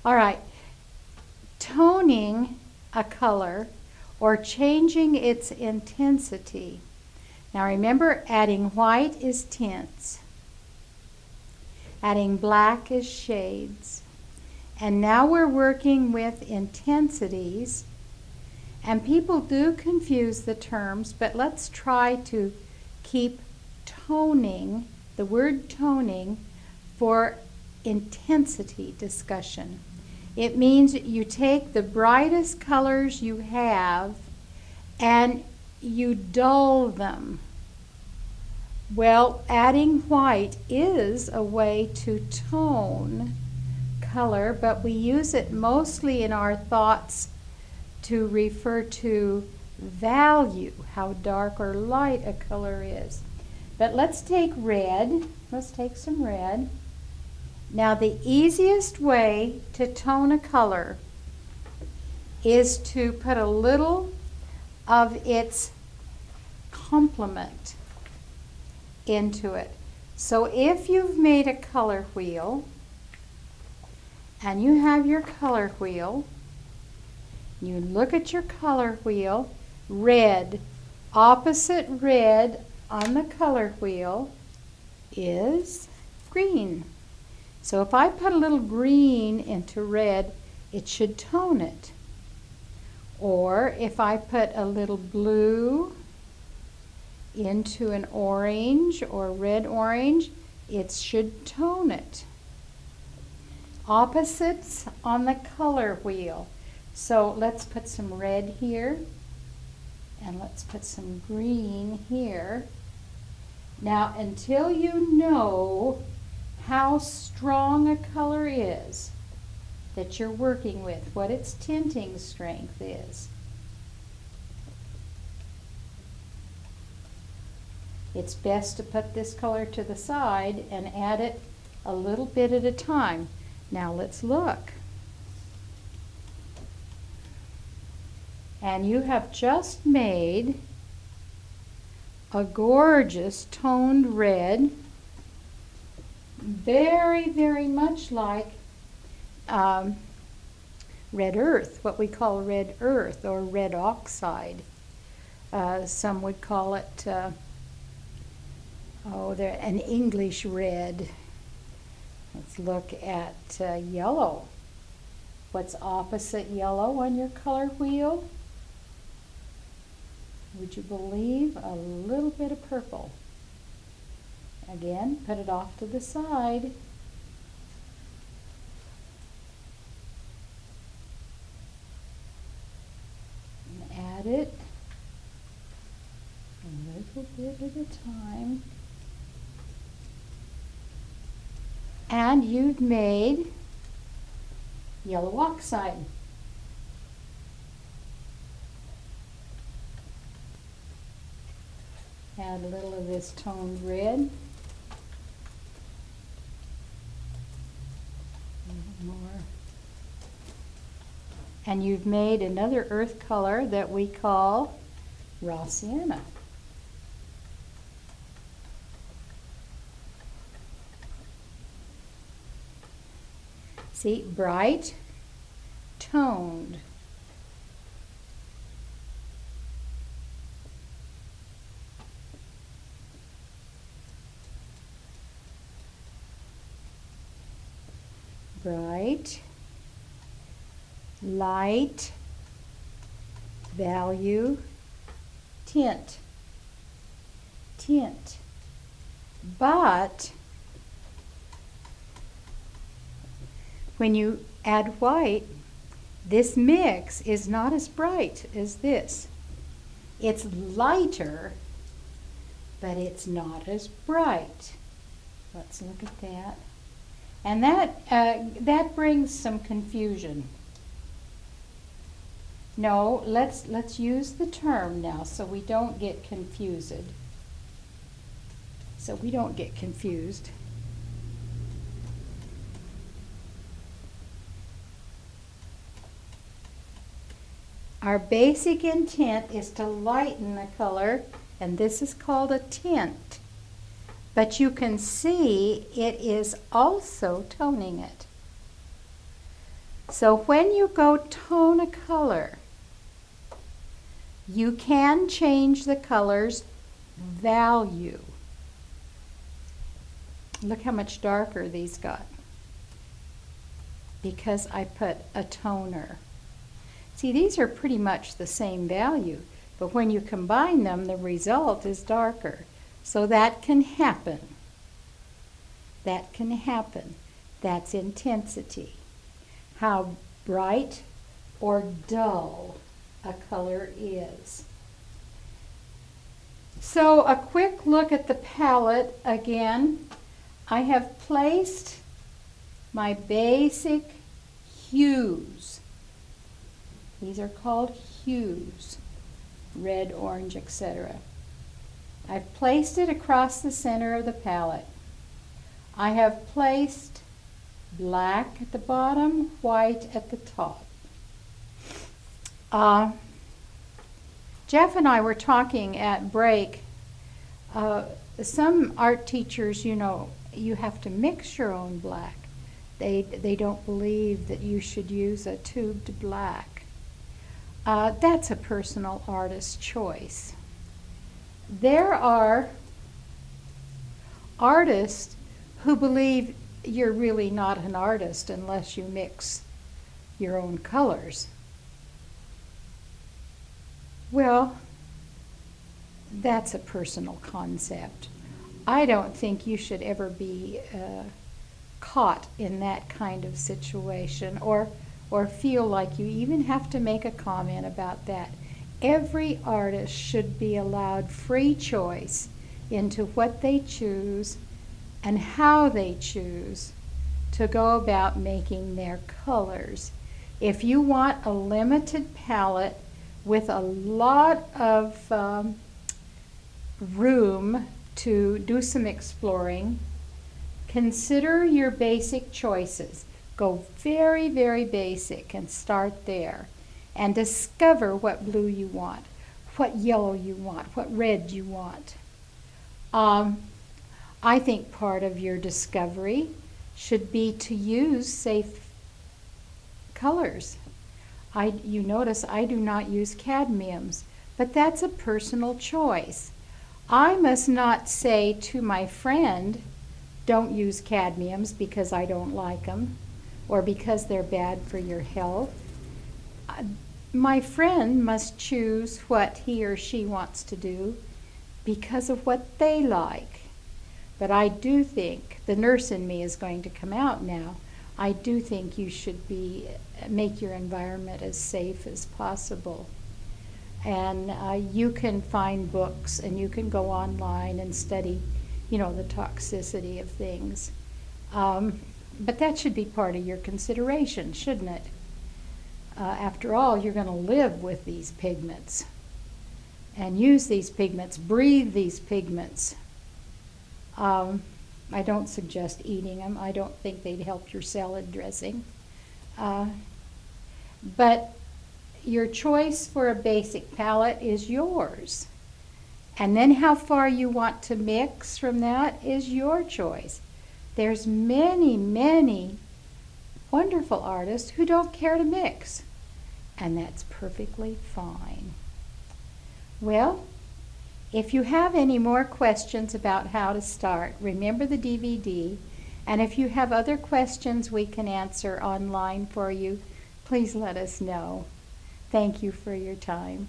All right, toning a color or changing its intensity. Now remember, adding white is tints. Adding black is shades. And now we're working with intensities. And people do confuse the terms, but let's try to keep toning, the word toning, for intensity discussion. It means you take the brightest colors you have and you dull them. Well, adding white is a way to tone color, but we use it mostly in our thoughts to refer to value, how dark or light a color is. But let's take red. Let's take some red. Now the easiest way to tone a color is to put a little of its complement into it. So if you've made a color wheel and you have your color wheel, you look at your color wheel, red, opposite red on the color wheel is green. So if I put a little green into red, it should tone it. Or if I put a little blue into an orange or red-orange, it should tone it. Opposites on the color wheel. So let's put some red here, and let's put some green here. Now, until you know how strong a color is that you're working with, what its tinting strength is, it's best to put this color to the side and add it a little bit at a time. Now let's look. And you have just made a gorgeous toned red, very, very much like red earth, what we call red earth or red oxide. Some would call it, they're an English red. Let's look at yellow. What's opposite yellow on your color wheel? Would you believe? A little bit of purple. Again, put it off to the side. And add it a little bit at a time. And you've made yellow oxide. Add a little of this toned red. A little more. And you've made another earth color that we call raw sienna. See, bright, toned. Bright, light, value, tint, tint. But when you add white, this mix is not as bright as this. It's lighter, but it's not as bright. Let's look at that. And that brings some confusion. No, let's use the term now so we don't get confused. So we don't get confused. Our basic intent is to lighten the color, and this is called a tint. But you can see it is also toning it. So when you go tone a color, you can change the color's value. Look how much darker these got because I put a toner. See, these are pretty much the same value, but when you combine them, the result is darker. So that can happen. That can happen. That's intensity. How bright or dull a color is. So a quick look at the palette again. I have placed my basic hues. These are called hues, red, orange, etc. I've placed it across the center of the palette. I have placed black at the bottom, white at the top. Jeff and I were talking at break. Some art teachers, you know, you have to mix your own black. They don't believe that you should use a tubed black. That's a personal artist's choice. There are artists who believe you're really not an artist unless you mix your own colors. Well, that's a personal concept. I don't think you should ever be caught in that kind of situation or feel like you even have to make a comment about that. Every artist should be allowed free choice into what they choose and how they choose to go about making their colors. If you want a limited palette with a lot of room to do some exploring, consider your basic choices. Go very, very basic and start there. And discover what blue you want, what yellow you want, what red you want. I think part of your discovery should be to use safe colors. You notice I do not use cadmiums, but that's a personal choice. I must not say to my friend, don't use cadmiums because I don't like them or because they're bad for your health. My friend must choose what he or she wants to do because of what they like. But I do think, the nurse in me is going to come out now, I do think you should make your environment as safe as possible. And you can find books and you can go online and study, you know, the toxicity of things. But that should be part of your consideration, shouldn't it? After all, you're going to live with these pigments and use these pigments, breathe these pigments. I don't suggest eating them. I don't think they'd help your salad dressing. But your choice for a basic palette is yours. And then how far you want to mix from that is your choice. There's many, many wonderful artists who don't care to mix. And that's perfectly fine. Well, if you have any more questions about how to start, remember the DVD. And if you have other questions we can answer online for you, please let us know. Thank you for your time.